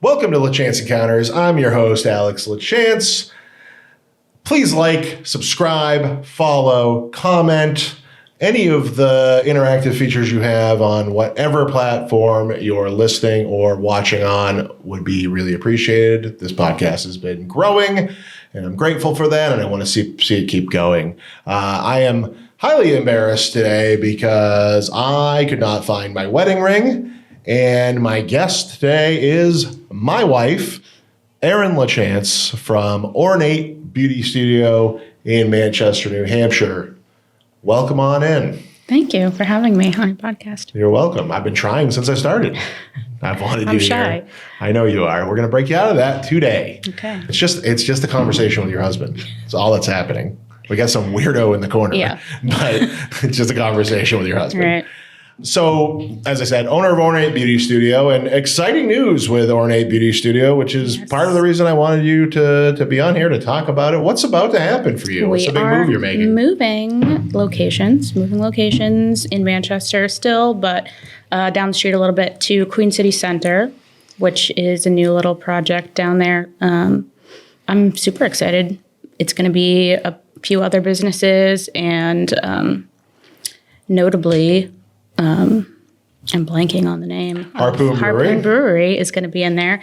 Welcome to LaChance Encounters. I'm your host, Alex LaChance. Please like, subscribe, follow, comment, any of the interactive features you have on whatever platform you're listening or watching on would be really appreciated. This podcast has been growing, and I'm grateful for that, and I want to see it keep going. I am highly embarrassed today because I could not find my wedding ring, and my guest today is my wife, Erin LaChance from Ornate Beauty Studio in Manchester, New Hampshire. Welcome on in. Thank you for having me on your podcast. You're welcome. I've been trying since I started. I've wanted I'm you shy. here. I know you are. We're going to break you out of that today. Okay. It's just a conversation with your husband. It's all that's happening. We got some weirdo in the corner, Yeah. but it's just a conversation with your husband. Right. So, as I said, owner of Ornate Beauty Studio, and exciting news with Ornate Beauty Studio, which is part of the reason I wanted you to be on here to talk about it. What's about to happen for you? What's the big move you're making? Moving locations in Manchester still, but down the street a little bit to Queen City Center, which is a new little project down there. I'm super excited. It's going to be a few other businesses, and notably, I'm blanking on the name. Harpoon Brewery? Harpoon Brewery is going to be in there.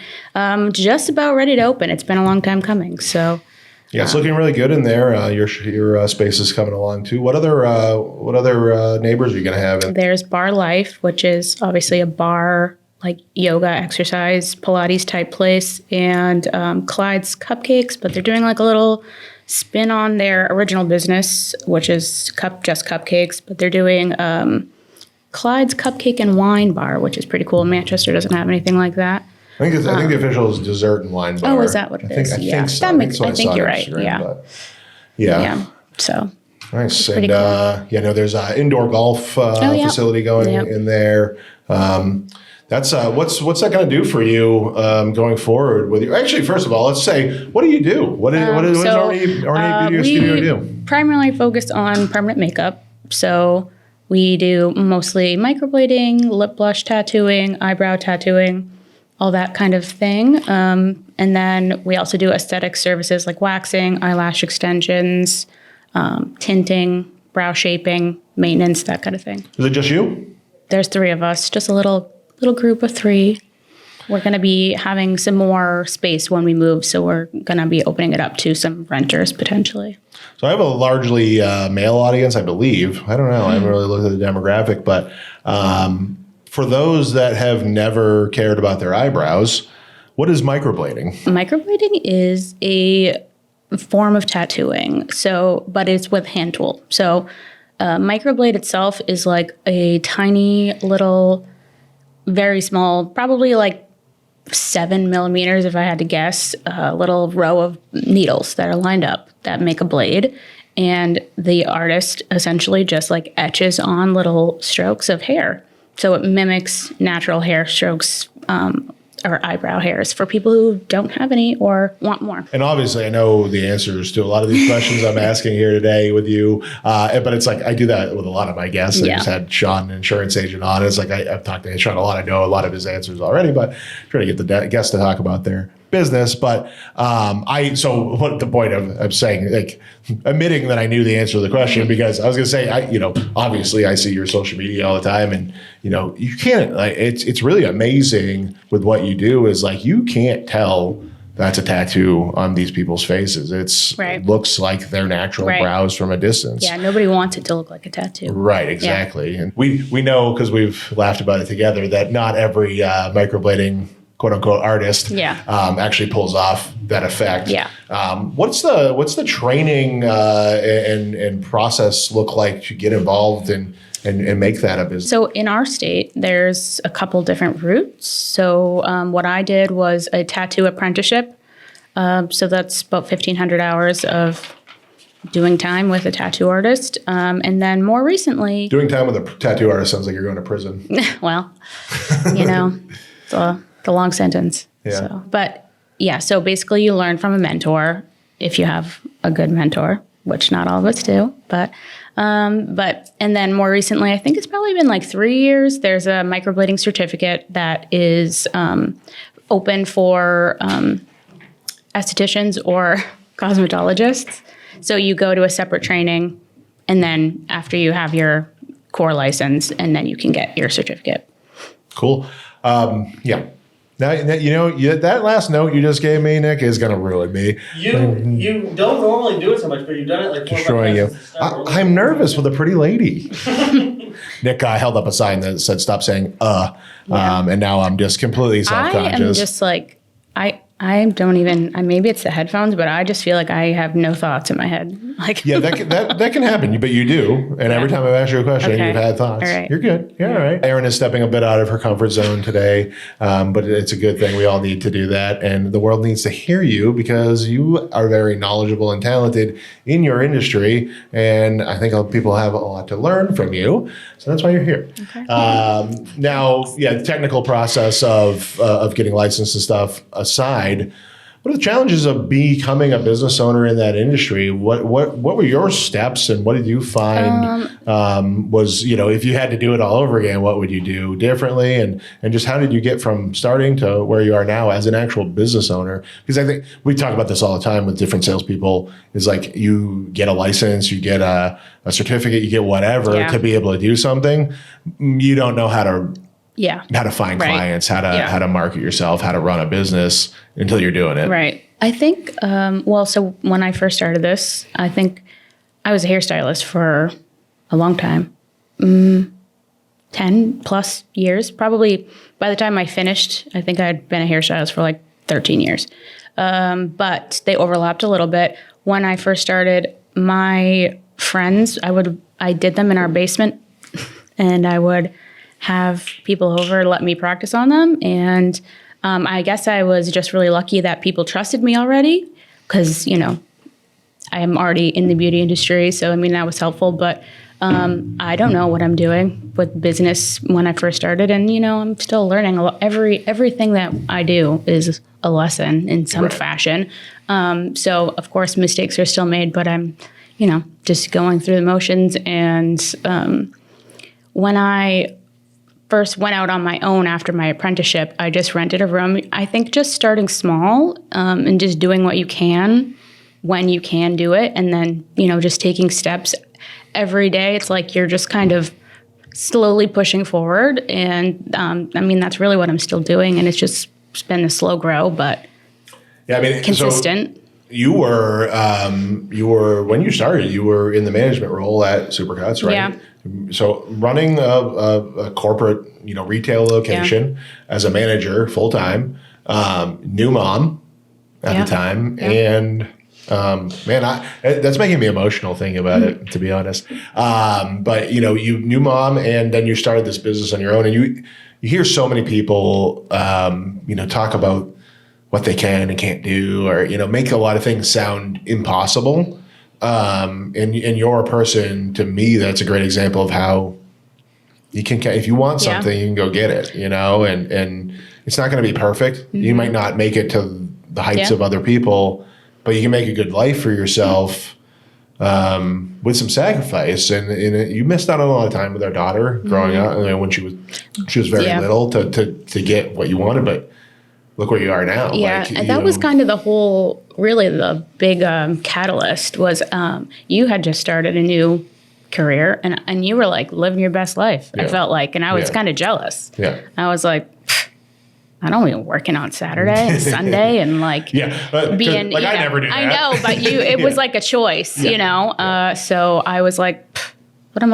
Just about ready to open. It's been a long time coming. So yeah, it's looking really good in there. Your space is coming along too. What other neighbors are you going to have in? There's Bar Life, which is obviously a bar, like yoga, exercise, Pilates type place, and Clyde's Cupcakes, but they're doing like a little spin on their original business, which is just cupcakes, but they're doing Clyde's Cupcake and Wine Bar, which is pretty cool. Manchester doesn't have anything like that. I think the official is dessert and wine bar. Oh, is that what it is? I think so. I think you're right. Yeah. Yeah. So nice. pretty And cool. there's an indoor golf facility going in there. That's what's that going to do for you going forward with you? Actually, first of all, let's say, what do you do? What does Ornate Beauty Studio do? Primarily focus on permanent makeup. So we do mostly microblading, lip blush tattooing, eyebrow tattooing, all that kind of thing. And then we also do aesthetic services like waxing, eyelash extensions, tinting, brow shaping, maintenance, that kind of thing. Is it just you? There's 3 of us, just a little group of 3. We're going to be having some more space when we move, so we're going to be opening it up to some renters potentially. So I have a largely male audience, I believe. I don't know. I haven't really looked at the demographic, but for those that have never cared about their eyebrows, what is microblading? Microblading is a form of tattooing, but it's with hand tool. So microblade itself is like a tiny little, very small, probably like 7 millimeters, if I had to guess, a little row of needles that are lined up that make a blade. And the artist essentially just like etches on little strokes of hair. So it mimics natural hair strokes or eyebrow hairs for people who don't have any or want more. And obviously, I know the answers to a lot of these questions I'm asking here today with you, but it's like I do that with a lot of my guests. I just had Sean, an insurance agent, on. It's like I've talked to Sean a lot. I know a lot of his answers already, but try to get the guests to talk about their business. But so what the point of saying, like, admitting that I knew the answer to the question, because I was going to say, obviously I see your social media all the time, and you can't, like, it's really amazing with what you do is like you can't tell that's a tattoo on these people's faces. It looks like their natural brows from a distance. Yeah, nobody wants it to look like a tattoo. Right, exactly. Yeah. And we know, because we've laughed about it together, that not every microblading quote unquote artist actually pulls off that effect. Yeah. What's the training and process look like to get involved and make that a business? So in our state, there's a couple different routes. So what I did was a tattoo apprenticeship. So that's about 1,500 hours of doing time with a tattoo artist. And then more recently... Doing time with a tattoo artist sounds like you're going to prison. Well, the long sentence. Yeah. So basically you learn from a mentor if you have a good mentor, which not all of us do. And then more recently, I think it's probably been like 3 years, there's a microblading certificate that is open for estheticians or cosmetologists. So you go to a separate training, and then after you have your core license, and then you can get your certificate. Cool. Yeah. Now, that last note you just gave me, Nick, is going to ruin me. You don't normally do it so much, but you've done it like 4 or 5 Destroying you. times. I'm nervous with a pretty lady. Nick held up a sign that said, "Stop saying and now I'm just completely self-conscious. I am just like, I don't even, maybe it's the headphones, but I just feel like I have no thoughts in my head. Like, Yeah, that can happen, but you do. And every time I've asked you a question, Okay. you've had thoughts. All right. You're good. Yeah, all right. Erin is stepping a bit out of her comfort zone today, but it's a good thing. We all need to do that. And the world needs to hear you because you are very knowledgeable and talented in your industry. And I think people have a lot to learn from you. So that's why you're here. Okay. Now, the technical process of getting licensed and stuff aside, what are the challenges of becoming a business owner in that industry? What were your steps, and what did you find was, if you had to do it all over again, what would you do differently? And just how did you get from starting to where you are now as an actual business owner? Because I think we talk about this all the time with different salespeople. Is like you get a license, you get a certificate, you get whatever to be able to do something. You don't know how to find clients, how to market yourself, how to run a business until you're doing it. Right. I think, so when I first started this, I think I was a hairstylist for a long time, 10 plus years. Probably by the time I finished, I think I'd been a hairstylist for like 13 years. But they overlapped a little bit. When I first started, my friends, I did them in our basement, and I would have people over, let me practice on them. And I guess I was just really lucky that people trusted me already because, I am already in the beauty industry. So, that was helpful. But I don't know what I'm doing with business when I first started. And, I'm still learning. Everything that I do is a lesson in some fashion. So, of course, mistakes are still made, but I'm, just going through the motions. And when I first went out on my own after my apprenticeship, I just rented a room. I think just starting small and just doing what you can when you can do it. And then, just taking steps every day. It's like you're just kind of slowly pushing forward. And that's really what I'm still doing. And it's been a slow grow, but consistent. So you were when you started, you were in the management role at Supercuts, right? Yeah. So running a corporate, retail location as a manager full time, new mom at the time, and that's making me emotional thinking about it, to be honest. But you new mom, and then you started this business on your own, and you hear so many people, talk about what they can and can't do, or make a lot of things sound impossible. And you're a person, to me, that's a great example of how you can, if you want something, you can go get it, and it's not going to be perfect. Mm-hmm. You might not make it to the heights of other people, but you can make a good life for yourself with some sacrifice. And you missed out on a lot of time with our daughter growing up. When she was very little to get what you wanted, but look where you are now. Yeah, that was kind of really the big catalyst was you had just started a new career and you were like living your best life, I felt like, and I was kind of jealous. Yeah. I was like, I don't even working on Saturday and Sunday and being, I never do that. I know, but it was like a choice, so I was like, what am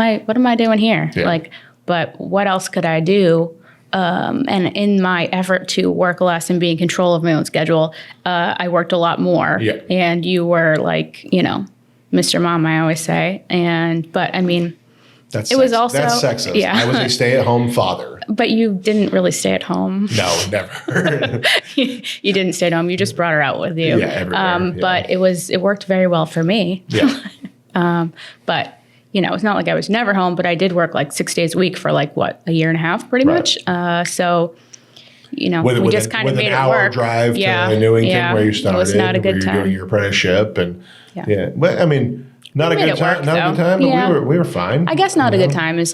I doing here? Yeah. But what else could I do? And in my effort to work less and be in control of my own schedule, I worked a lot more. Yeah. And you were Mr. Mom, I always say. That's sexist. Yeah. I was a stay-at-home father. But you didn't really stay at home. No, never. You didn't stay at home. You just brought her out with you. Yeah, everywhere. But it worked very well for me. Yeah. But it's not like I was never home, but I did work 6 days a week for a year and a half, pretty much. So, we just kind of made it work. With an hour drive to Newington where you started. It was not a good where time. You were doing your apprenticeship and but not a good time. Not a good time, but we were fine. I guess not a good time is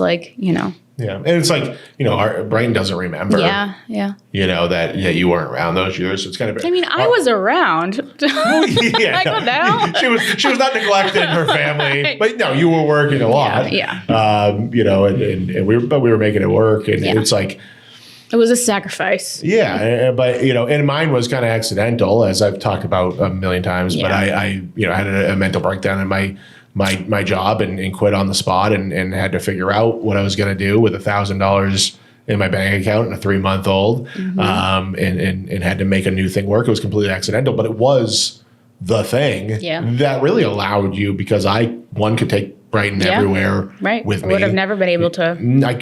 Yeah. And it's like, our brain doesn't remember, Yeah. that you weren't around those years. So it's kind of, I mean, I was around. yeah, I go down. she was not neglected in her family, Right. but no, you were working a lot. Yeah. And we were making it work. And it's like, It was a sacrifice. yeah, but and mine was kind of accidental, as I've talked about a million times. But I had a mental breakdown in my job and quit on the spot and had to figure out what I was going to do with $1,000 in my bank account and a 3-month-old, and had to make a new thing work. It was completely accidental, but it was the thing that really allowed you, because I could take Brighton everywhere with me. I would have never been able to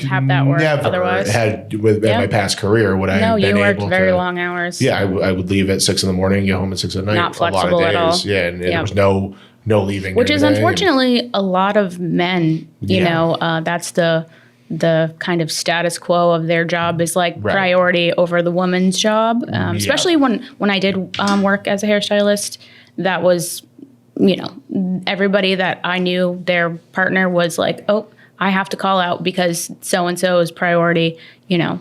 have that work otherwise. Had with my past career would I have been you able worked very to, long hours. Yeah, I would leave at 6 a.m, get home at 6 p.m. Not flexible a lot of days. at all. Yeah, and there was no leaving. Which is unfortunately a lot of men. That's the kind of status quo of their job is like priority over the woman's job. Especially when I did work as a hairstylist, that was, everybody that I knew, their partner was like, oh, I have to call out because so-and-so is priority, Yeah.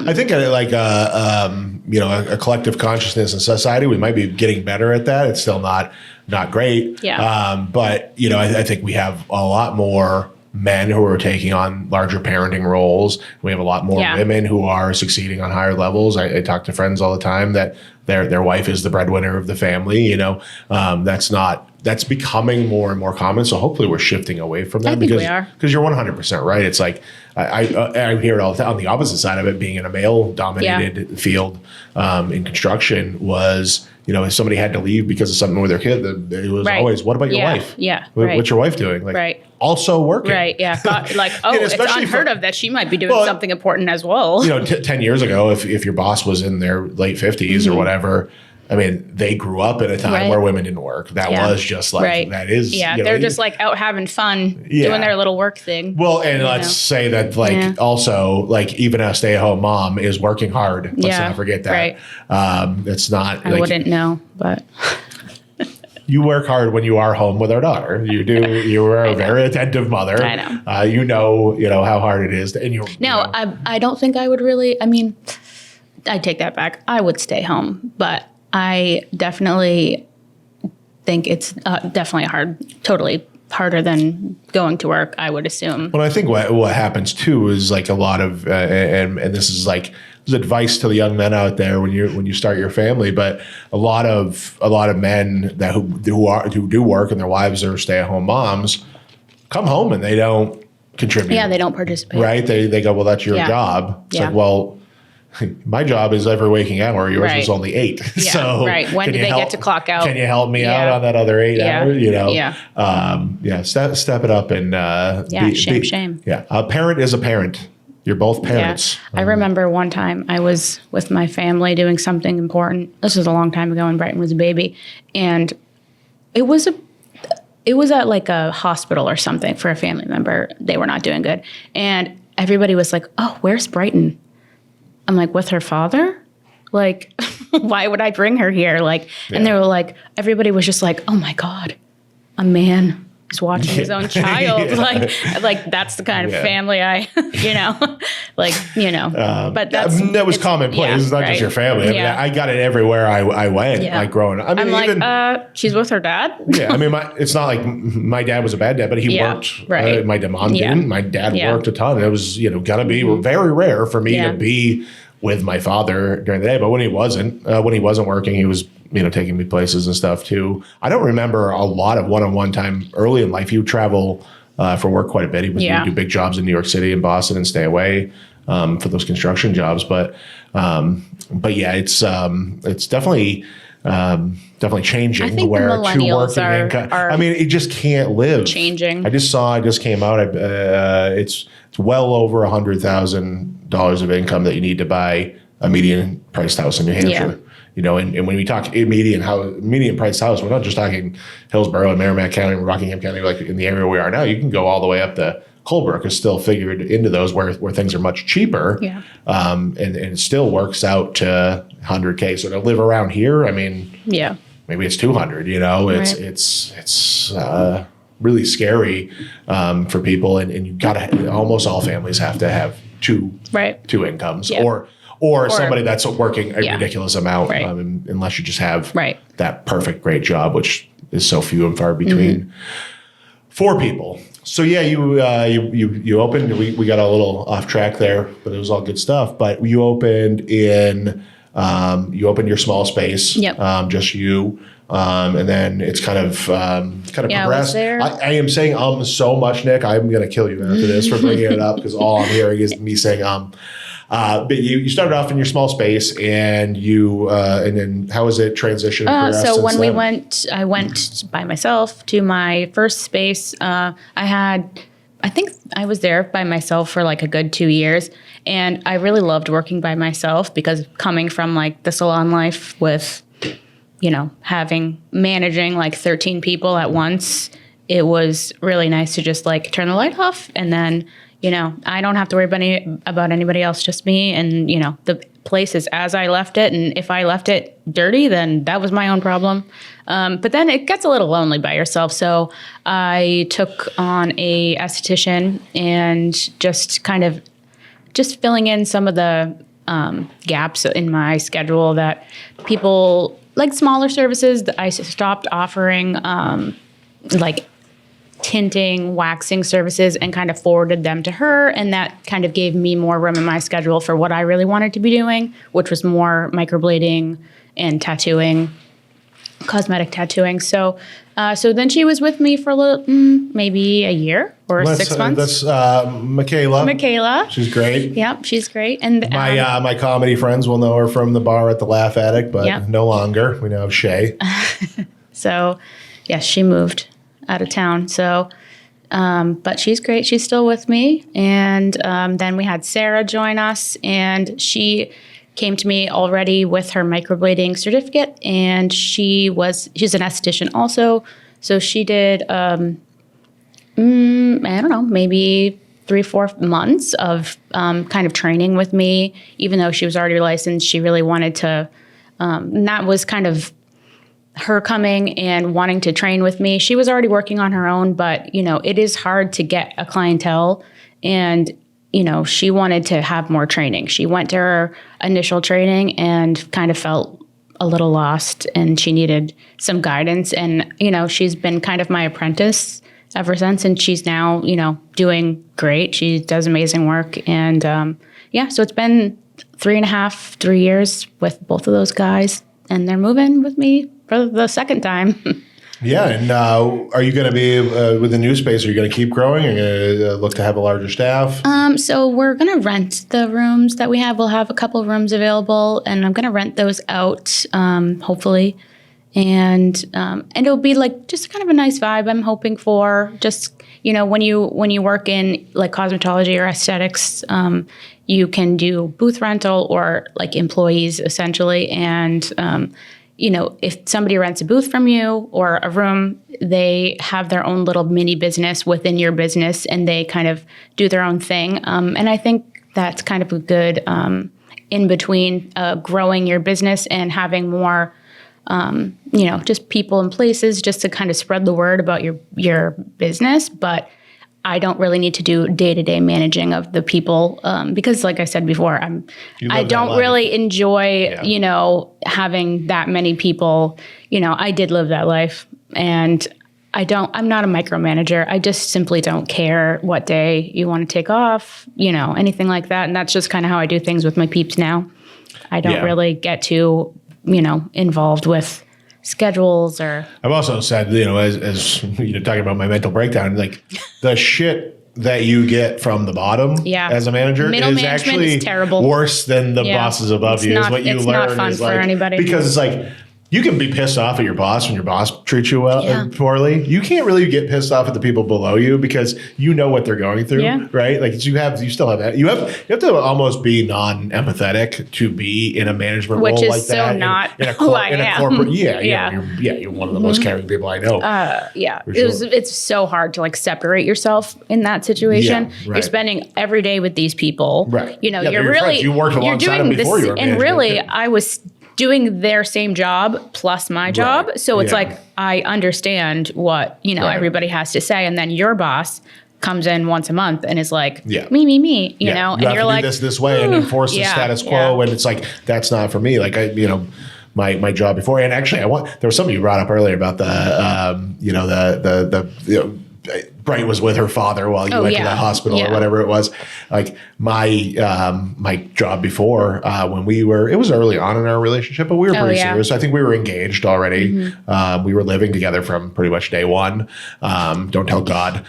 I think a collective consciousness in society, we might be getting better at that. It's still not great. Yeah. But, I think we have a lot more men who are taking on larger parenting roles. We have a lot more women who are succeeding on higher levels. I talk to friends all the time that their wife is the breadwinner of the family. That's becoming more and more common. So hopefully we're shifting away from that. We are. Because you're 100% right. It's like I hear it all the time. On the opposite side of it, being in a male-dominated field in construction was, if somebody had to leave because of something with their kid, it was always, what about your wife? Yeah. What's your wife doing? Like, also working. Right. Yeah. It's unheard of that she might be doing something important as well. 10 years ago, if your boss was in their late 50s or whatever, I mean, they grew up in a time where women didn't work. That was just like, that is. Yeah, they're just like out having fun, doing their little work thing. Well, and let's say that also even a stay-at-home mom is working hard. Let's not forget that. Right. It's not. I wouldn't know, but. You work hard when you are home with our daughter. You do. You are a very attentive mother. I know. You know how hard it is. I don't think I would really. I mean, I take that back. I would stay home, but I definitely think it's definitely totally harder than going to work, I would assume. Well, I think what happens too is like a lot of, and this is like advice to the young men out there when you start your family, but a lot of men who do work and their wives are stay-at-home moms come home and they don't contribute. Yeah, they don't participate. Right? They go, well, that's your job. It's like, well, my job is every waking hour. Yours is only 8. Yeah, so when do they get to clock out? Can you help me out on that other 8 hours? Step it up and shame. Yeah, a parent is a parent. You're both parents. Yeah. I remember one time I was with my family doing something important. This was a long time ago when Brighton was a baby, and it was at like a hospital or something for a family member. They were not doing good, and everybody was like, "Oh, where's Brighton?" I'm like, with her father? Like, why would I bring her here? Like, and they were like, everybody was just like, oh my God, a man is watching his own child. Like that's the kind of family but that was commonplace. It's not just your family. I mean, I got it everywhere I went, like growing up. I mean, I'm like, she's with her dad? Yeah. I mean, it's not like my dad was a bad dad, but he worked. Right. My mom didn't. My dad worked a ton. It was, gonna be very rare for me to be with my father during the day. But when he wasn't working, he was, taking me places and stuff too. I don't remember a lot of one-on-one time early in life. He would travel for work quite a bit. He would do big jobs in New York City and Boston and stay away for those construction jobs. But yeah, it's definitely changing. I think where the millennials two working income. I mean, it just can't live. Changing. I just came out. It's well over $100,000 of income that you need to buy a median priced house in New Hampshire. Yeah. And when we talk median priced house, we're not just talking Hillsborough and Merrimack County and Rockingham County, like in the area we are now. You can go all the way up to Colebrook is still figured into those where things are much cheaper. Yeah. And it still works out to $100K. So to live around here, I mean, maybe it's 200, really scary for people. And you gotta, almost all families have to have two incomes, or somebody that's working a ridiculous amount, unless you just have that perfect great job, which is so few and far between for people. So yeah, you opened. We got a little off track there, but it was all good stuff. But you opened your small space, just you, and then it's kind of progressed. I am saying so much, Nick. I'm gonna kill you after this for bringing it up, because all I'm hearing is me saying but you started off in your small space, and and then how was it transition? So when I went by myself to my first space. I think I was there by myself for like a good 2 years, and I really loved working by myself, because coming from like the salon life with, managing like 13 people at once, it was really nice to just like turn the light off, and then I don't have to worry about anybody else, just me. And, the place is as I left it. And if I left it dirty, then that was my own problem. But then it gets a little lonely by yourself. So I took on a esthetician, and just filling in some of the gaps in my schedule that people like smaller services that I stopped offering, like tinting, waxing services, and kind of forwarded them to her. And that kind of gave me more room in my schedule for what I really wanted to be doing, which was more microblading and tattooing, cosmetic tattooing. So then she was with me for a little, maybe a year or 6 months. That's Michaela. She's great. Yep, she's great. And my comedy friends will know her from the bar at the Laugh Attic, but no longer. We now have Shay. So, yes, she moved out of town. So, but she's great. She's still with me. And then we had Sarah join us, and she came to me already with her microblading certificate, and she's an esthetician also. So she did, I don't know, maybe 3-4 months of kind of training with me. Even though she was already licensed, she really wanted to, and that was kind of her coming and wanting to train with me. She was already working on her own, but, it is hard to get a clientele, and, she wanted to have more training. She went to her initial training and kind of felt a little lost, and she needed some guidance. And, she's been kind of my apprentice ever since, and she's now, doing great. She does amazing work. And, so it's been 3 years with both of those guys, and they're moving with me for the second time. Yeah, and are you going to be with the new space? Are you going to keep growing? Are you going to look to have a larger staff? So we're going to rent the rooms that we have. We'll have a couple of rooms available, and I'm going to rent those out, hopefully. And it'll be like just kind of a nice vibe. I'm hoping for just when you work in like cosmetology or aesthetics, you can do booth rental or like employees essentially, and if somebody rents a booth from you or a room, they have their own little mini business within your business, and they kind of do their own thing. And I think that's kind of a good in between growing your business and having more, just people and places just to kind of spread the word about your business. But I don't really need to do day-to-day managing of the people because, like I said before, I don't really enjoy, having that many people. I did live that life, and I'm not a micromanager. I just simply don't care what day you want to take off, anything like that. And that's just kind of how I do things with my peeps now. I don't really get too, involved with schedules or. I've also said, as talking about my mental breakdown, like the shit that you get from the bottom as a manager is actually terrible. Worse than the bosses above you. Is what you learn. Not fun for anybody. Because it's like, you can be pissed off at your boss when your boss treats you poorly. You can't really get pissed off at the people below you because you know what they're going through, right? Like you still have that. You have to almost be non-empathetic to be in a management role like that. Which is so not who I am. Corporate, you're one of the most caring people I know. It's so hard to like separate yourself in that situation. Yeah, right. You're spending every day with these people. Right. You're really you worked alongside them before you were and really I was doing their same job plus my job. Right. So it's Yeah. like, I understand what, Right. everybody has to say. And then your boss comes in once a month and is like, Yeah. me, you know, You and have you're to like, do this way and enforce the yeah, status quo. yeah. And it's like, that's not for me. Like my job before. And actually there was something you brought up earlier about Bright was with her father while you went to the hospital or whatever it was. Like my job before, it was early on in our relationship, but we were pretty serious. I think we were engaged already. Mm-hmm. We were living together from pretty much day one. Don't tell God.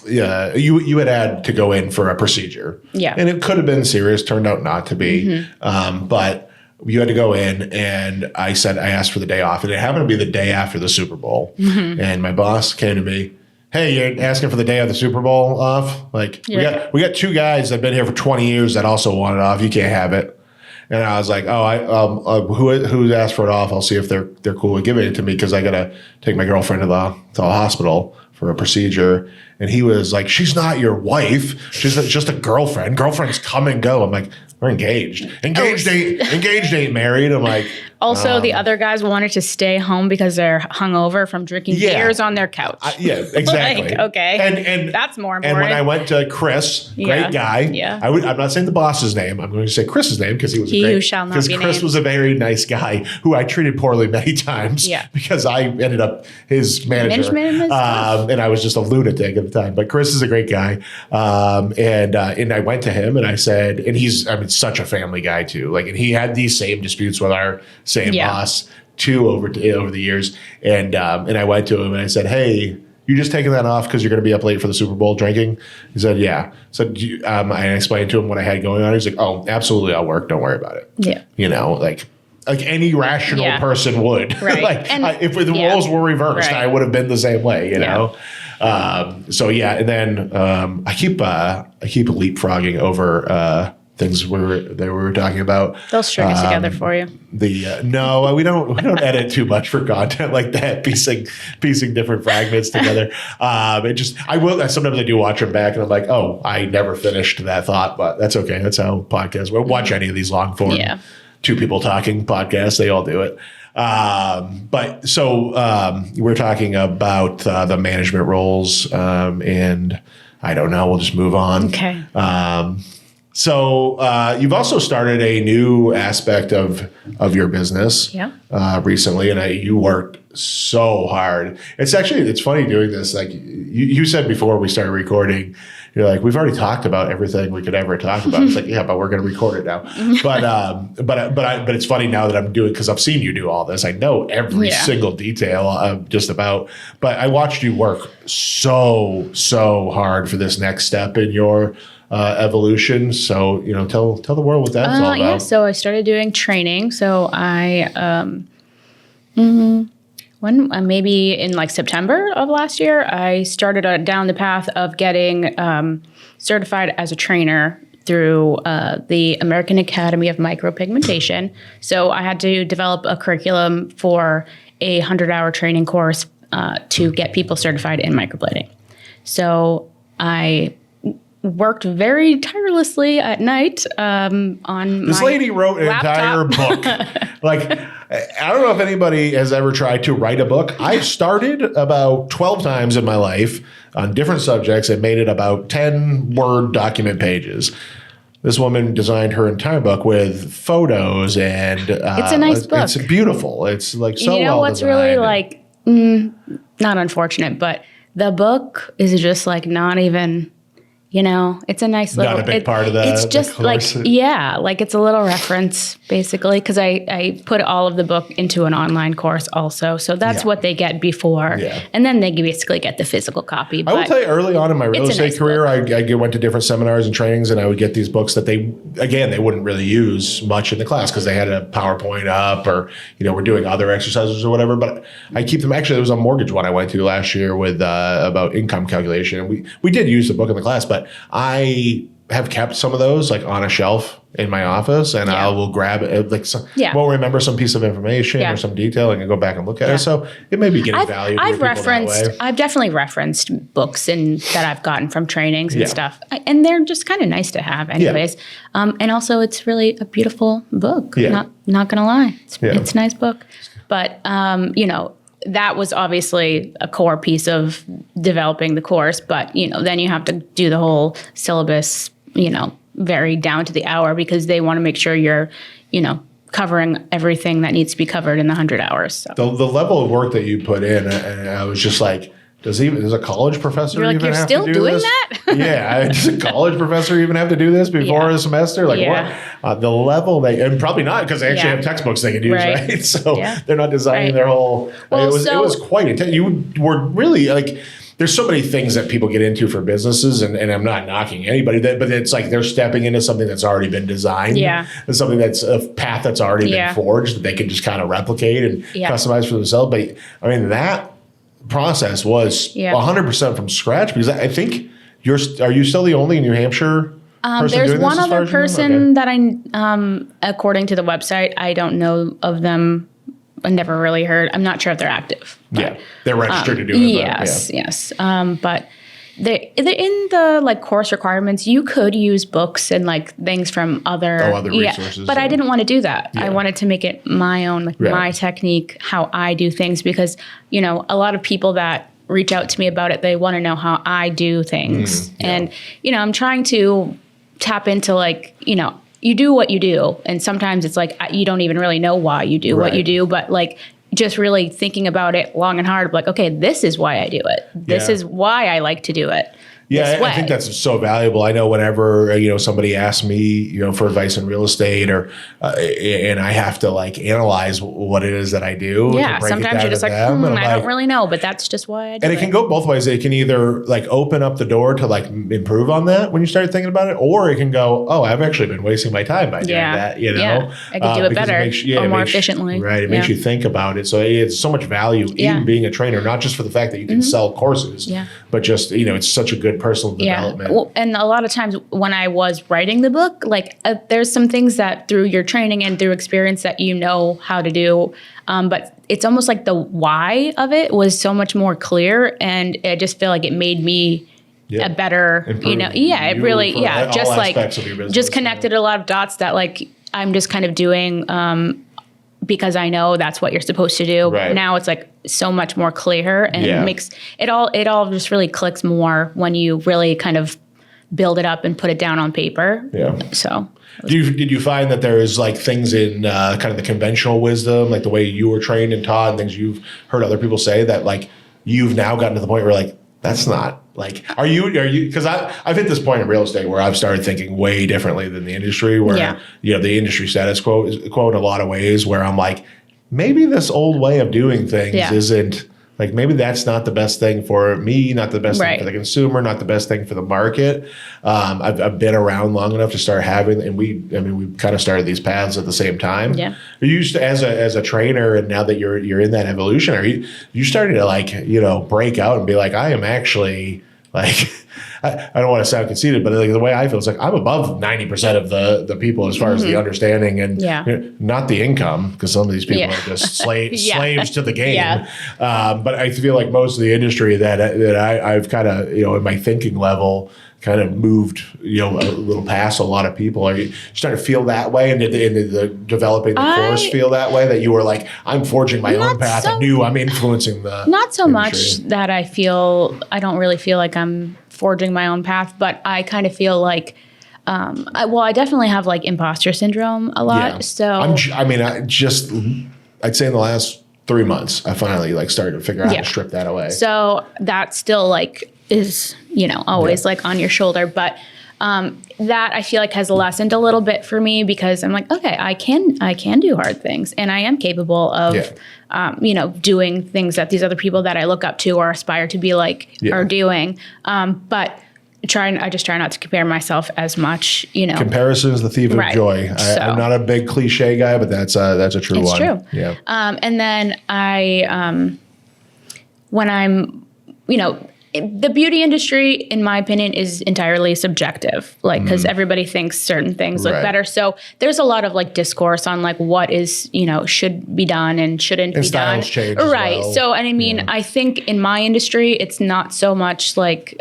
You had to go in for a procedure. Yeah. And it could have been serious, turned out not to be. But you had to go in, and I asked for the day off, and it happened to be the day after the Super Bowl. And my boss came to me, hey, you're asking for the day of the Super Bowl off? Like, we got two guys that have been here for 20 years that also want it off. You can't have it. And I was like, who asked for it off? I'll see if they're cool with giving it to me, because I got to take my girlfriend to the hospital for a procedure. And he was like, she's not your wife. She's just a girlfriend. Girlfriends come and go. I'm like, we're engaged. Engaged ain't married. I'm like. Also, the other guys wanted to stay home because they're hungover from drinking beers on their couch. Exactly. Like, okay. And that's more important. And when I went to Chris, great guy. Yeah. I'm not saying the boss's name. I'm going to say Chris's name because he was who shall not be named. Chris was a very nice guy who I treated poorly many times. Yeah. Because I ended up his manager. Management and I was just a lunatic at the time. But Chris is a great guy. And I went to him and I said, and he's such a family guy too. Like, and he had these same disputes with our same boss too over the years. And I went to him and I said, hey, you just taking that off because you're going to be up late for the Super Bowl drinking? He said, yeah. So I explained to him what I had going on. He's like, oh, absolutely, I'll work. Don't worry about it. Yeah. Like any rational person would. Right. Like if the roles were reversed, I would have been the same way, you know? And then I keep leapfrogging over things we were talking about. They'll string it together for you. No, we don't edit too much for content like that, piecing different fragments together. Sometimes I do watch them back and I'm like, oh, I never finished that thought, but that's okay. That's how podcasts work. Watch any of these long form two people talking podcasts, they all do it. We're talking about the management roles, and I don't know, we'll just move on. Okay. So you've also started a new aspect of your business recently, and you worked so hard. It's funny doing this. Like you said before we started recording, you're like, we've already talked about everything we could ever talk about. It's like, yeah, but we're going to record it now. But it's funny now that I'm doing, because I've seen you do all this. I know every single detail just about. But I watched you work so hard for this next step in your evolution. So tell the world what that's all about. Yeah. So I started doing training. So I maybe in like September of last year, I started down the path of getting certified as a trainer through the American Academy of Micropigmentation. So I had to develop a curriculum for a 100-hour training course to get people certified in microblading. So I worked very tirelessly at night on this lady wrote an entire book. Like, I don't know if anybody has ever tried to write a book. I've started about 12 times in my life on different subjects and made it about 10 Word document pages. This woman designed her entire book with photos, and it's a nice book. It's beautiful. It's like so well designed. You know what's really like not unfortunate, but the book is just like not even. It's a nice little. Not a big part of the. It's just like it's a little reference basically, because I put all of the book into an online course also, so that's what they get before, and then they basically get the physical copy. I will tell you, early on in my real estate career, I went to different seminars and trainings, and I would get these books that they wouldn't really use much in the class because they had a PowerPoint up, or we're doing other exercises or whatever. But I keep them. Actually, there was a mortgage one I went to last year with about income calculation, and we did use the book in the class, but I have kept some of those like on a shelf in my office, and I will grab it. Like, won't remember some piece of information or some detail, and can go back and look at it. So it may be getting value. I've definitely referenced books that I've gotten from trainings and stuff, and they're just kind of nice to have, anyways. And also, it's really a beautiful book. Yeah. Not gonna lie, it's a nice book, but that was obviously a core piece of developing the course. But then you have to do the whole syllabus, very down to the hour, because they want to make sure you're, covering everything that needs to be covered in the 100 hours. So. The level of work that you put in, and I was just like, does a college professor you're like, even you're have still to do doing this? that? Does a college professor even have to do this before a semester? Like what? The level and probably not, because they actually have textbooks they can use, right? So they're not designing their whole. Well, it was quite intense. You were really like. There's so many things that people get into for businesses, and I'm not knocking anybody, but it's like they're stepping into something that's already been designed. Yeah. It's something that's a path that's already been forged that they can just kind of replicate and customize for themselves. But I mean, that process was 100% from scratch, because I think are you still the only New Hampshire person there's doing one this other person that according to the website, I don't know of them. I never really heard. I'm not sure if they're active. But, they're registered to do it. Yes. But they're in the course requirements. You could use books and things from other resources. But I didn't want to do that. I wanted to make it my own, my technique, how I do things, because a lot of people that reach out to me about it, they want to know how I do things, and I'm trying to tap into you do what you do. And sometimes it's you don't even really know why you do what you do, but just really thinking about it long and hard, okay, this is why I do it. This is why I like to do it. Yeah, I think that's so valuable. I know whenever, somebody asks me, for advice in real estate and I have to analyze what it is that I do. Yeah, sometimes you're just I don't really know, but that's just why I do it. And it can go both ways. It can either open up the door to improve on that when you start thinking about it, or it can go, oh, I've actually been wasting my time by doing that, Yeah, I could do it better or more efficiently. Right, it makes you think about it. So it's so much value in being a trainer, not just for the fact that you can sell courses, but just, it's such a good personal development. Well, and a lot of times when I was writing the book, there's some things that through your training and through experience that how to do, but it's almost like the why of it was so much more clear, and I just feel like it made me a better, it really, just connected a lot of dots that I'm just kind of doing because I know that's what you're supposed to do. Right. Now it's so much more clear, and it makes it all just really clicks more when you really kind of build it up and put it down on paper. Yeah. So did you find that there is things in kind of the conventional wisdom, the way you were trained and taught, and things you've heard other people say that you've now gotten to the point where that's not are you because I've hit this point in real estate where I've started thinking way differently than the industry, where the industry status quo in a lot of ways, where I'm maybe this old way of doing things isn't maybe that's not the best thing for me, not the best thing for the consumer, not the best thing for the market. I've been around long enough to start having, and we kind of started these paths at the same time. Yeah. Are you as a trainer, and now that you're in that evolution, are you starting to break out and be I am actually I don't want to sound conceited, but the way I feel is I'm above 90% of the people as far as the understanding and not the income, because some of these people are just slaves to the game. Yeah. But I feel most of the industry that I've kind of, in my thinking level, kind of moved, a little past a lot of people. Are you starting to feel that way? And did the developing the course feel that way, that you were I'm forging my own path, and I'm influencing the Not so industry? Much that I don't really feel I'm forging my own path, but I kind of feel I definitely have imposter syndrome a lot. Yeah. So I'd say in the last 3 months, I finally started to figure out how to strip that away. So that still is, always on your shoulder. But that I feel has lessened a little bit for me, because I'm okay, I can do hard things, and I am capable of, doing things that these other people that I look up to or aspire to be are doing. But I just try not to compare myself as much, Comparison is the thief of joy. I'm not a big cliche guy, but that's a true one. It's true. Yeah. And then when I'm, the beauty industry, in my opinion, is entirely subjective, like, because everybody thinks certain things look Right. better. So there's a lot of like discourse on like what is, should be done and shouldn't And be done. styles change as Right. well. So, and I mean, I think in my industry, it's not so much like,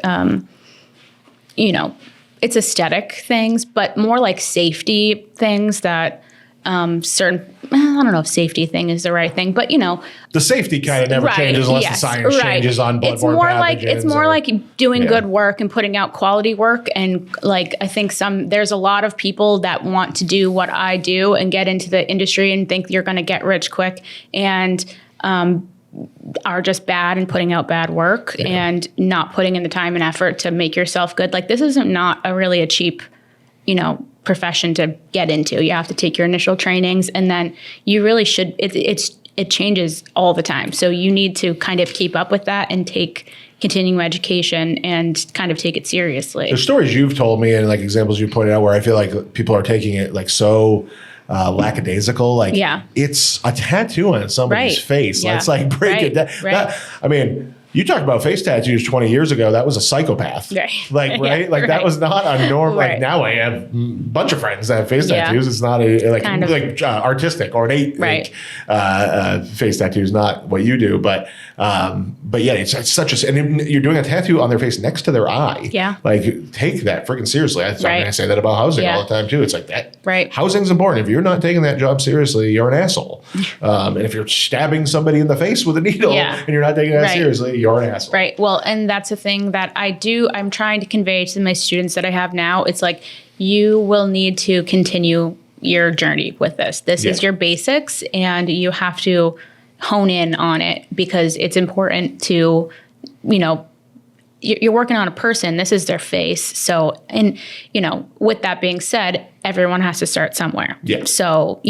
it's aesthetic things, but more like safety things that certain, I don't know if safety thing is the right thing, but The safety kind of never right, changes unless the yes, science right. changes on bloodborne It's more like pathogens doing Yeah. good work and putting out quality work, and like I think there's a lot of people that want to do what I do and get into the industry and think you're going to get rich quick, and are just bad and putting out bad work and not putting in the time and effort to make yourself good. Like this isn't not a cheap, profession to get into. You have to take your initial trainings, and then you really should. It changes all the time, so you need to kind of keep up with that and take continuing education and kind of take it seriously. There's stories you've told me and like examples you pointed out where I feel like people are taking it like so lackadaisical. Like it's a tattoo on somebody's face. Yeah. Let's like break it down. Right. I mean, you talked about face tattoos 20 years ago. That was a psychopath. Right. Like, right? Yeah, like that right. was not a norm. Right. Like now I have a bunch of friends that have face Yeah. tattoos. It's not Kind of. artistic, ornate, Right. face tattoos, not what you do. But yeah, it's such a, and you're doing a tattoo on their face next to their eye. Yeah. Like take that freaking seriously. I'm Right. going to say that about housing Yeah. all the time too. It's like that. Right. Housing's important. If you're not taking that job seriously, you're an asshole. And if you're stabbing somebody in the face with a needle and you're not taking that Right. seriously, you're an asshole. Right. Well, and that's a thing that I'm trying to convey to my students that I have now. It's like, you will need to continue your journey with this. This is your basics, and you have to hone in on it because it's important to, you're working on a person. This is their face. So, and, with that being said, everyone has to start somewhere. Yeah. So,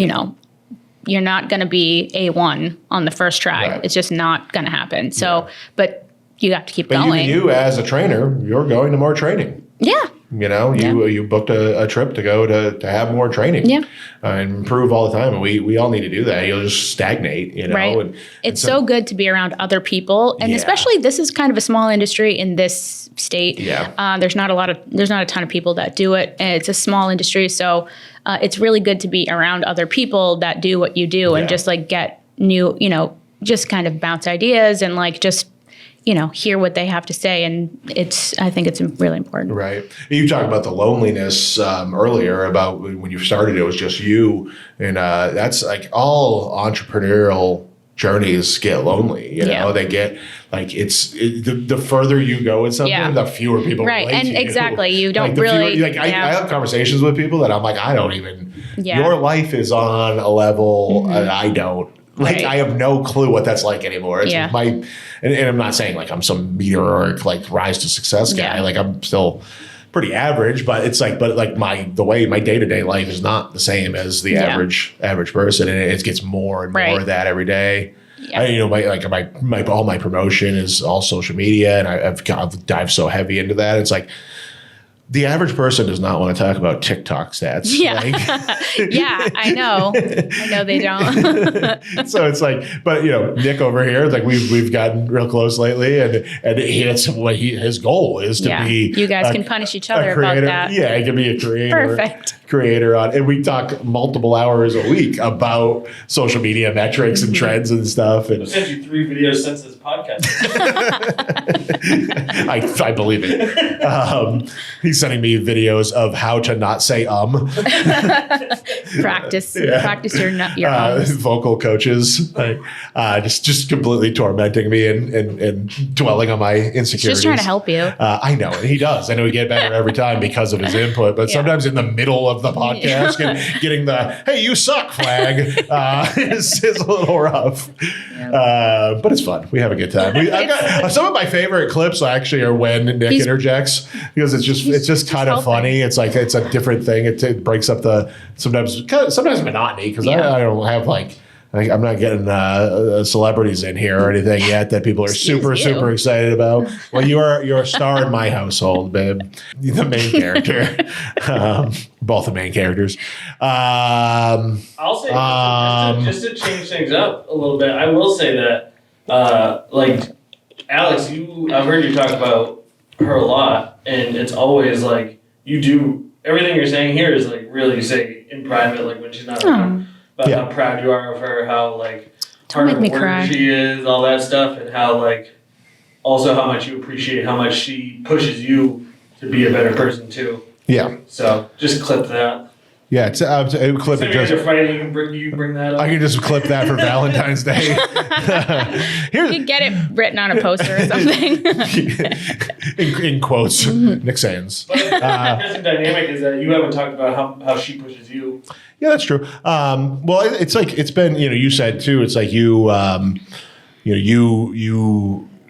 you're not going to be A1 on the first try. Right. It's just not going to happen. So, but you have to keep But going. you as a trainer, you're going to more training. Yeah. You booked a trip to go to have more training. Yeah. And improve all the time. And we all need to do that. You'll just stagnate, Right. And It's so good to be around other people. And especially this is kind of a small industry in this state. Yeah. There's not a ton of people that do it. And it's a small industry. So it's really good to be around other people that do what you do and just like get new, just kind of bounce ideas and like just hear what they have to say. And I think it's really important. Right. You talked about the loneliness earlier about when you started, it was just you. And that's like all entrepreneurial journeys get lonely. They get like the further you go with something, the fewer people right. relate And to you. exactly. You don't like really. Fewer, I have conversations with people that I'm like, I don't even. Yeah. Your life is on a level I don't. Like Right. I have no clue what that's like anymore. It's Yeah. and I'm not saying like I'm some meteoric like rise to success guy. Yeah. Like I'm still pretty average, but it's like the way my day-to-day life is not the same as the average person, and it gets more and more of that every day. Yeah. My all my promotion is all social media, and I've dived so heavy into that. It's like the average person does not want to talk about TikTok stats. Yeah. Yeah, I know. I know they don't. So it's like, but Nick over here, like we've gotten real close lately, and it's what his goal is to be. You guys can punish each other about that. Yeah, he can be a creator. Perfect. Creator on, and we talk multiple hours a week about social media metrics and trends and stuff. And I've sent you 3 videos since this podcast. I believe it. He's sending me videos of how to not say Practice your vocal coaches, just completely tormenting me and dwelling on my insecurities. Just trying to help you. I know, and he does. I know he get better every time because of his input. But sometimes in the middle of the podcast, getting the "Hey, you suck" flag is a little rough. But it's fun. We have a good time. I've got some of my favorite clips actually are when Nick interjects because it's just kind of funny. It's like it's a different thing. It breaks up the sometimes monotony because I don't have I'm not getting celebrities in here or anything yet that people are super excited about. Well, you're a star in my household, babe. The main character, both the main characters. I'll say just to change things up a little bit. I will say that Alex, I've heard you talk about her a lot, and it's always like you do everything you're saying here is like really say in private, like when she's not around, about how proud you are of her, how like hard of work she is, all that stuff, and how like also how much you appreciate how much she pushes you to be a better person too. Yeah. So just clip that. Yeah, clip so it. Just fighting, you bring that up. I can just clip that for Valentine's Day. You could get it written on a poster or something. in quotes, Nick Sands. But the interesting dynamic is that you haven't talked about how she pushes you. Yeah, that's true. Well, it's like it's been. You said too. It's like you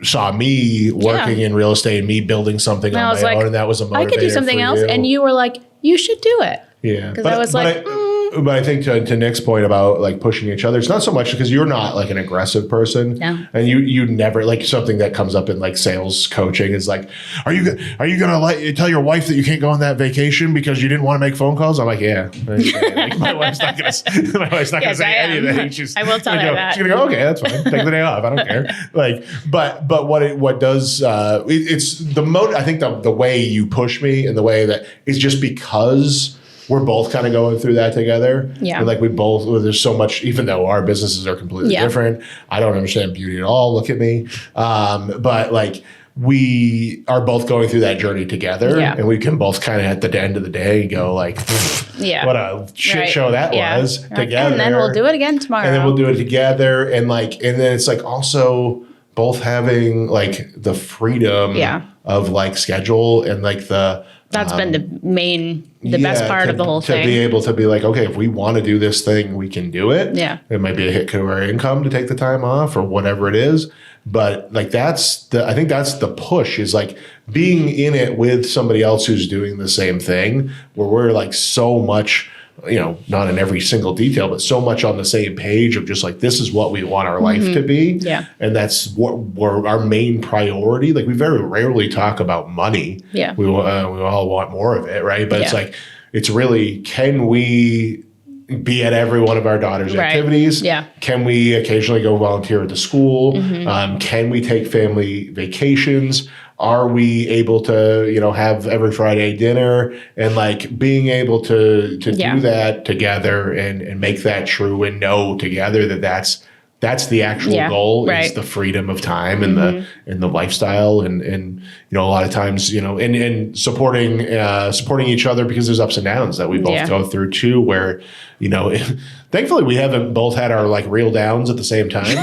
saw me working in real estate and me building something on my own, and that was a motivator. I could do something else, and you were like, you should do it. Yeah, because I was like. But I think to Nick's point about like pushing each other, it's not so much because you're not like an aggressive person, and you never like something that comes up in like sales coaching is like, are you gonna tell your wife that you can't go on that vacation because you didn't want to make phone calls? I'm like, yeah. Like, my wife's not gonna say anything. I will tell her that. She's gonna go, okay, that's fine. Take the day off. I don't care. Like, but what does it's the I think the way you push me and the way that is just because we're both kind of going through that together. Yeah. And like there's so much, even though our businesses are completely different. I don't understand beauty at all. Look at me. But like we are both going through that journey together and we can both kind of at the end of the day go like, what a shit show that was together. And then we'll do it again tomorrow. And then we'll do it together. And then it's like also both having like the freedom of like schedule and like that's been the best part of the whole thing. To be able to be like, okay, if we want to do this thing, we can do it. Yeah. It might be a hit to our income to take the time off or whatever it is. But like I think that's the push is like being in it with somebody else who's doing the same thing where we're like so much, not in every single detail, but so much on the same page of just like, this is what we want our life to be. Yeah. And that's what we're our main priority. Like we very rarely talk about money. Yeah. We all want more of it. Right. But it's like, it's really, can we be at every one of our daughter's activities? Yeah. Can we occasionally go volunteer at the school? Can we take family vacations? Are we able to, have every Friday dinner and like being able to do that together and make that true and know together that that's the actual goal is the freedom of time and the lifestyle and a lot of times and supporting each other because there's ups and downs that we both go through too where thankfully we haven't both had our like real downs at the same time.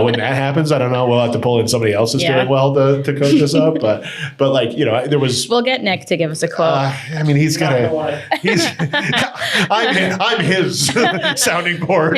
When that happens, I don't know, we'll have to pull in somebody else who's doing well to coach us up but like there was we'll get Nick to give us a quote. I'm his sounding board.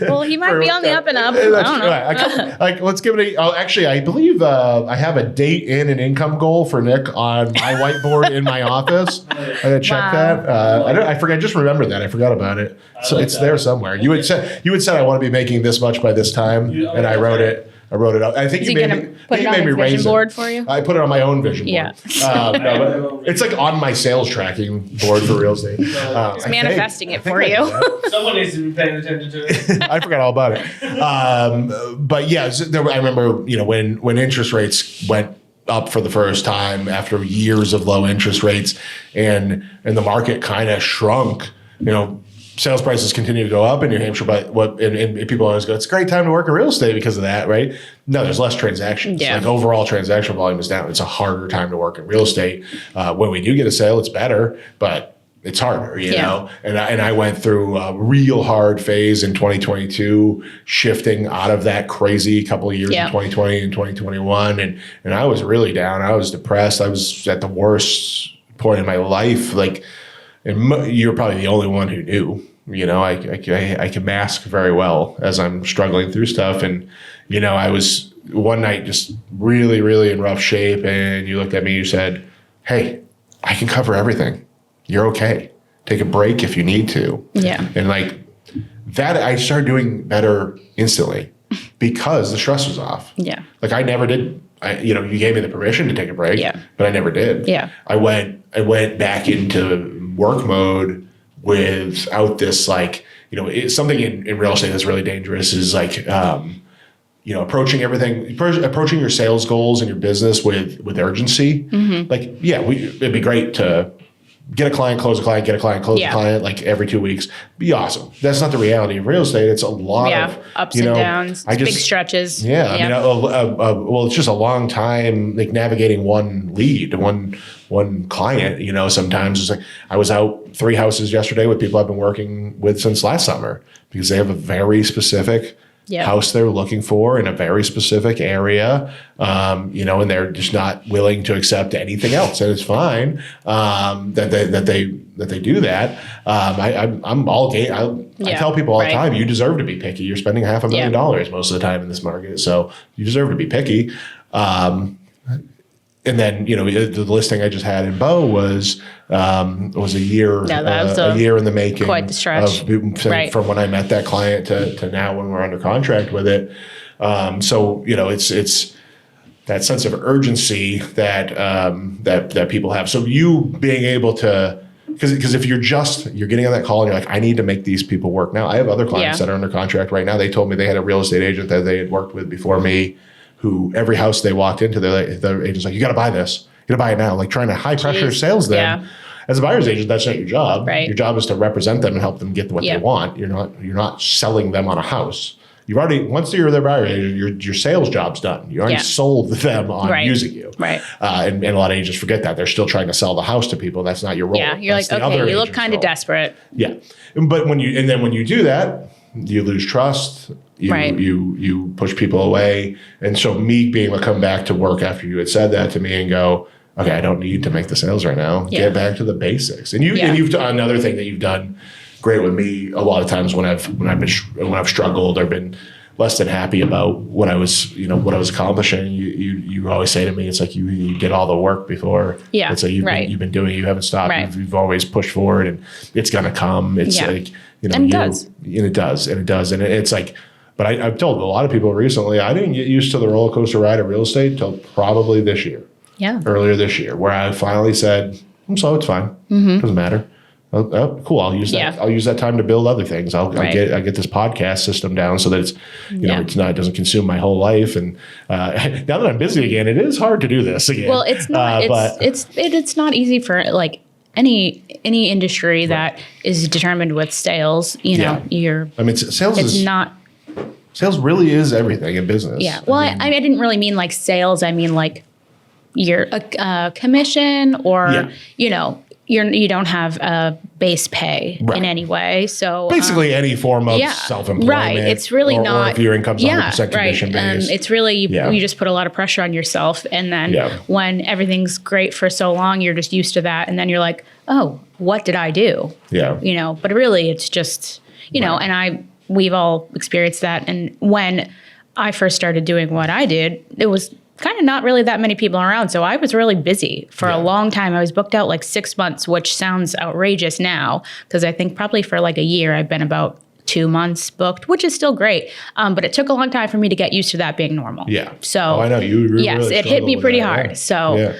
Well, he might be on the up and up. I don't know. Like let's give it actually I believe I have a date in an income goal for Nick on my whiteboard in my office. I gotta check that. I forgot. I just remembered that. I forgot about it. So it's there somewhere. You had said I want to be making this much by this time, and I wrote it. Up. I think you made me vision board for you. I put it on my own vision board. No, but it's like on my sales tracking board for real estate. It's manifesting it for you. Someone needs to be paying attention to it. I forgot all about it. But yeah, I remember when interest rates went up for the first time after years of low interest rates, and the market kind of shrunk. Sales prices continue to go up in New Hampshire, but and people always go, it's a great time to work in real estate because of that, right? No, there's less transactions. Like overall transaction volume is down. It's a harder time to work in real estate. When we do get a sale, it's better, but it's harder, you know? And I went through a real hard phase in 2022, shifting out of that crazy couple of years in 2020 and 2021. And I was really down. I was depressed. I was at the worst point in my life. Like, and you're probably the only one who knew. I can mask very well as I'm struggling through stuff. And, I was one night just really, really in rough shape. And you looked at me, you said, hey, I can cover everything. You're okay. Take a break if you need to. Yeah. And like that, I started doing better instantly because the stress was off. Yeah. Like I never did. You gave me the permission to take a break, but I never did. Yeah. I went back into work mode without this, like, something in real estate that's really dangerous is like, approaching your sales goals and your business with urgency. Like, it'd be great to get a client, close a client, get a client, close a client, like every 2 weeks. Be awesome. That's not the reality of real estate. It's a lot of ups and downs, big stretches. Yeah. I mean, it's just a long time, like navigating one lead, one client, sometimes it's like I was out 3 houses yesterday with people I've been working with since last summer because they have a very specific house they're looking for in a very specific area, and they're just not willing to accept anything else, and it's fine that they do that. I'm all game. I tell people all the time, you deserve to be picky. You're spending $500,000 most of the time in this market, so you deserve to be picky. And then, the listing I just had in Bow was a year, a year in the making. Quite the stretch. From when I met that client to now when we're under contract with it. So, it's that sense of urgency that people have. So you being able to, because if you're getting on that call and you're like, I need to make these people work now. I have other clients that are under contract right now. They told me they had a real estate agent that they had worked with before me, who every house they walked into, the agent's like, you got to buy this. You got to buy it now. Like trying to high pressure sales them. Yeah. As a buyer's agent, that's not your job. Right. Your job is to represent them and help them get what they want. You're not selling them on a house. Once you're their buyer agent, your sales job's done. You already sold them on using you. Right. And a lot of agents forget that. They're still trying to sell the house to people. That's not your role. Yeah. You're That's like, okay, you look kind of desperate. Yeah. But when you do that, you lose trust. You push people away. And so me being able to come back to work after you had said that to me and go, okay, I don't need to make the sales right now. Yeah. Get back to the basics. And you've done another thing that you've done great with me a lot of times when I've struggled or been less than happy about what I was accomplishing. You always say to me, it's like you did all the work before. Yeah. It's like you've been doing it, you haven't stopped. Right. You've always pushed forward and it's gonna come. It's like, and it does. And it's like, but I've told a lot of people recently, I didn't get used to the roller coaster ride of real estate until probably this year. Yeah. Earlier this year, where I finally said, I'm slow, it's fine. Doesn't matter. Oh, cool. I'll use that. Yeah. I'll use that time to build other things. I'll get this podcast system down so that it's, it doesn't consume my whole life. And now that I'm busy again, it is hard to do this again. Well, it's not, it's not easy for like any industry that is determined with sales, sales really is everything in business. Yeah. Well, I didn't really mean like sales. I mean like your commission or, you don't have a base pay in any way. So basically any form of self-employment. Right. It's really not. Or if your income's 100% commission based. It's really, you just put a lot of pressure on yourself. And then when everything's great for so long, you're just used to that. And then you're like, oh, what did I do? Yeah. But really it's just, and we've all experienced that. And when I first started doing what I did, it was kind of not really that many people around. So I was really busy for a long time. I was booked out like 6 months, which sounds outrageous now, because I think probably for like a year, I've been about 2 months booked, which is still great. But it took a long time for me to get used to that being normal. Yeah. So I know you really it hit me pretty hard. Yeah. So,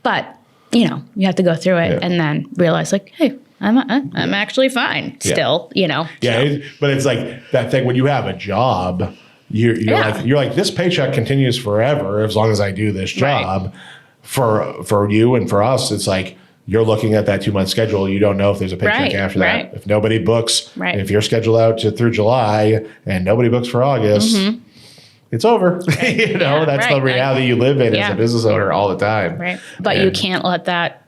but you have to go through it and then realize like, hey, I'm actually fine still, Yeah. So. But it's like that thing when you have a job, you're like this paycheck continues forever as long as I do this job. Right. For you and for us, it's like you're looking at that 2 month schedule. You don't know if there's a paycheck after that. If nobody books, if you're scheduled out through July and nobody books for August, it's over. That's the reality you live in as a business owner all the time. Right. But you can't let that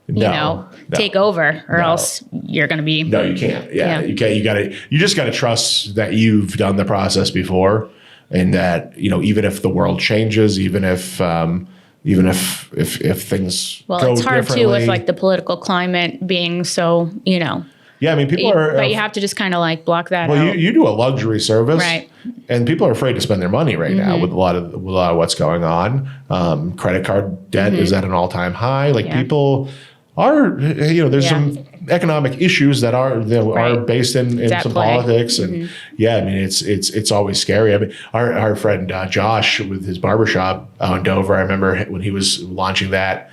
take over or else you're going to be. No, you can't. Yeah. You can't. You just got to trust that you've done the process before. And that, even if the world changes, even if things go it's hard too with like the political climate being so, Yeah, I mean, people are. But you have to just kind of like block that out. Well, you do a luxury service, right? And people are afraid to spend their money right now with a lot of what's going on. Credit card debt is at an all-time high. Like people are, there's some economic issues that are based in some politics, and I mean it's always scary. I mean, our friend Josh with his barbershop out in Dover, I remember when he was launching that,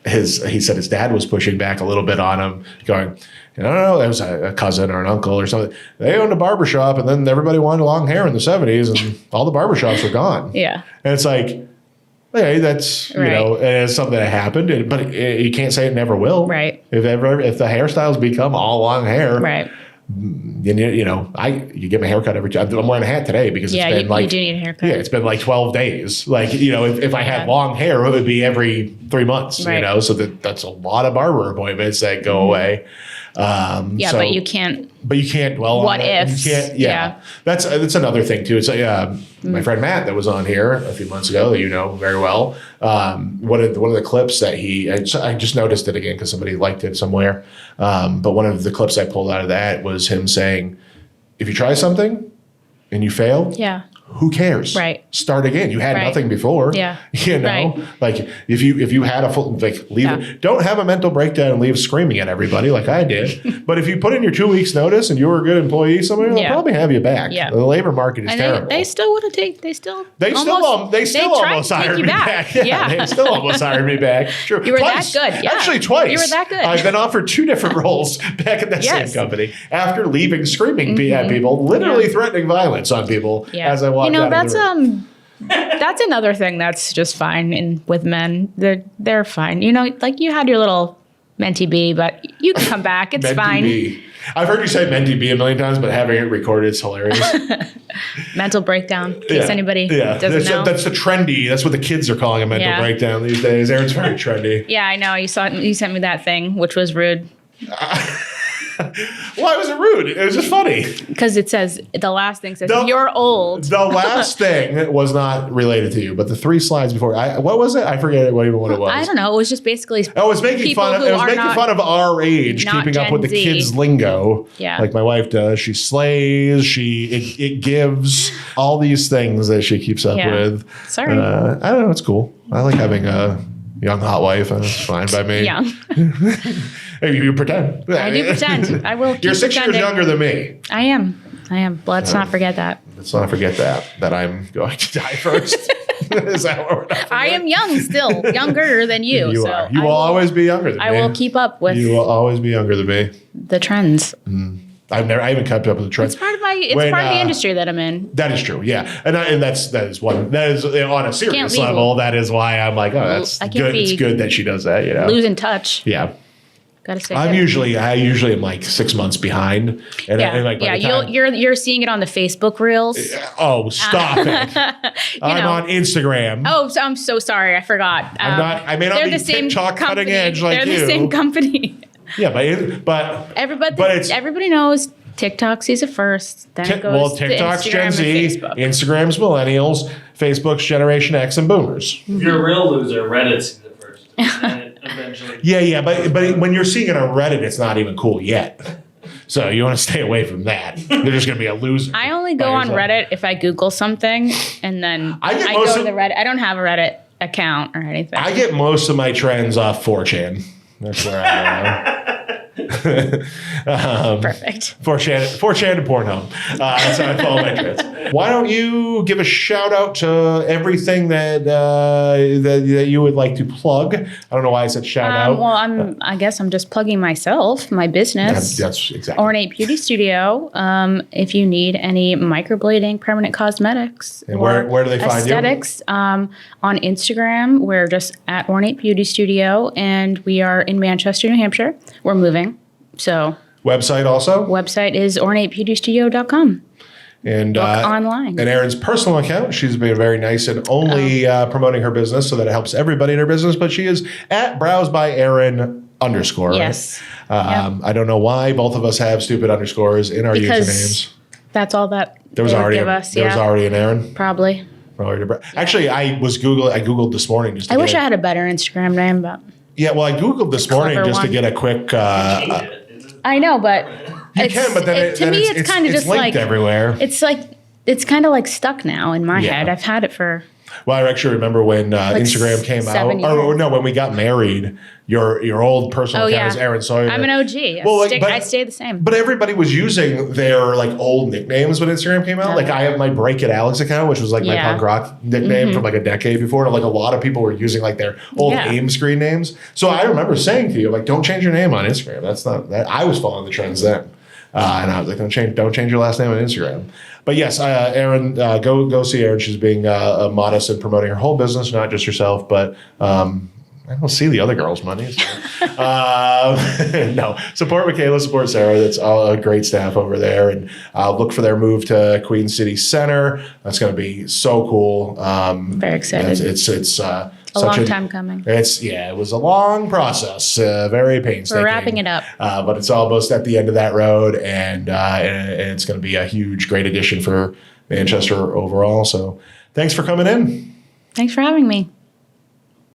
he said his dad was pushing back a little bit on him, going, I don't know, there was a cousin or an uncle or something. They owned a barbershop, and then everybody wanted long hair in the 70s, and all the barbershops were gone. Yeah. And it's like, hey, that's, you know, and it's something that happened, but you can't say it never will. Right. If the hairstyles become all long hair. Right. You get my haircut every time. I'm wearing a hat today because it's been you do need a haircut. Yeah, it's been like 12 days. Like, you know, if I had long hair, it would be every 3 months, you know, so that's a lot of barber appointments that go away. But you can't. But you can't dwell on it. What ifs? You can't, that's another thing too. It's my friend Matt that was on here a few months ago that you know very well. One of the clips that I just noticed it again because somebody liked it somewhere. But one of the clips I pulled out of that was him saying, if you try something and you fail, who cares? Right. Start again. You had nothing before. Yeah. You know, like if you had a full, like leave it, don't have a mental breakdown and leave screaming at everybody like I did. But if you put in your 2 weeks notice and you were a good employee, somebody will probably have you back. Yeah. The labor market is terrible. They still would have taken, they still almost hired me back. Yeah. They still almost hired me back. True. You were twice. that good. Yeah. Actually, twice. You were that good. I've been offered 2 different roles back at that same company after leaving screaming at people, literally threatening violence on people as I walked out of the room. That's another thing that's just fine with men. They're fine. You know, like you had your little mentee B, but you can come back. It's fine. B. I've heard you say mentee B a million times, but having it recorded is hilarious. Mental breakdown, in case anybody doesn't know. That's the trendy. That's what the kids are calling a mental breakdown these days. Erin's very trendy. Yeah, I know. You sent me that thing, which was rude. Why was it rude? It was just funny. Because it says, the last thing says, you're old. The last thing was not related to you, but the 3 slides before, what was it? I forget what it was. I don't know. It was just basically it was making fun of our age, keeping up with the kids' lingo. Yeah. Like my wife does. She slays. It gives all these things that she keeps up with. Sorry. I don't know. It's cool. I like having a young hot wife. That's fine by me. Young. You pretend. I do pretend. I will keep You're 6 years younger than me. I am. Let's not forget that. Let's not forget that I'm going to die first. Is that what we're not I am young still. Younger than you. You are. You will always be younger than me. I will keep up with You will always be younger than me. the trends. I haven't kept up with the trends. It's part of the industry that I'm in. That is true, yeah, and that is on a serious level. That is why I'm like, oh, that's good. It's good that she does that. You know, losing touch. Yeah, gotta say. I usually am like 6 months behind. And you're seeing it on the Facebook reels. Oh, stop it! I'm on Instagram. Oh, so I'm so sorry, I forgot. I may not be the same TikTok cutting edge like you. They're the same company. Yeah, but everybody knows TikTok sees it first. Then it goes TikTok's to Instagram Gen Z, Instagram's millennials, Facebook's Generation X and Boomers. If you're a real loser, Reddit sees it first. And eventually. Yeah, but when you're seeing it on Reddit, it's not even cool yet. So you want to stay away from that. You're just going to be a loser. I only go on Reddit if I Google something, and then I go to the Reddit. I don't have a Reddit account or anything. I get most of my trends off 4chan. That's where I go. Perfect. 4chan and Pornhub. That's how I follow my trends. Why don't you give a shout out to everything that you would like to plug? I don't know why I said shout out. Well, I guess I'm just plugging myself, my business. That's exactly. Ornate Beauty Studio. If you need any microblading, permanent cosmetics, and where do they find aesthetics, on Instagram, we're just at Ornate Beauty Studio, and we are in Manchester, New Hampshire. We're moving. So website also? Website is ornatebeautystudio.com. And online. And Erin's personal account, she's been very nice and only promoting her business so that it helps everybody in her business, but she is at @browsebyErin_. Yes. I don't know why both of us have stupid underscores in our usernames. That's all that there was already an Erin. Probably. Actually, I Googled this morning just to I wish I had a better Instagram name, but yeah, well, I Googled this morning just to get a quick I know, but you can, but then to me it's kind of just linked like everywhere. It's kind of like stuck now in my head. I've had it for Well, I actually remember when Instagram came out, 7 years. or no, when we got married. Your old personal account is Erin Sawyer. I'm an OG. Well, I stay the same. But everybody was using their like old nicknames when Instagram came out. Oh. Like I have my Break It Alex account, which was like my punk rock nickname from like a decade before. And like a lot of people were using like their old AIM screen names. So I remember saying to you, like, don't change your name on Instagram. That's not that. I was following the trends then. And I was like, don't change your last name on Instagram. But yes, Erin, go see Erin. She's being modest and promoting her whole business, not just herself. But I don't see the other girls' money. So. No, support Michaela, support Sarah. That's all a great staff over there, and look for their move to Queen City Center. That's going to be so cool. Very excited. It's a long time coming. It was a long process, very painstaking. We're wrapping it up, but it's almost at the end of that road, and it's going to be a huge, great addition for Manchester overall. So, thanks for coming in. Thanks for having me.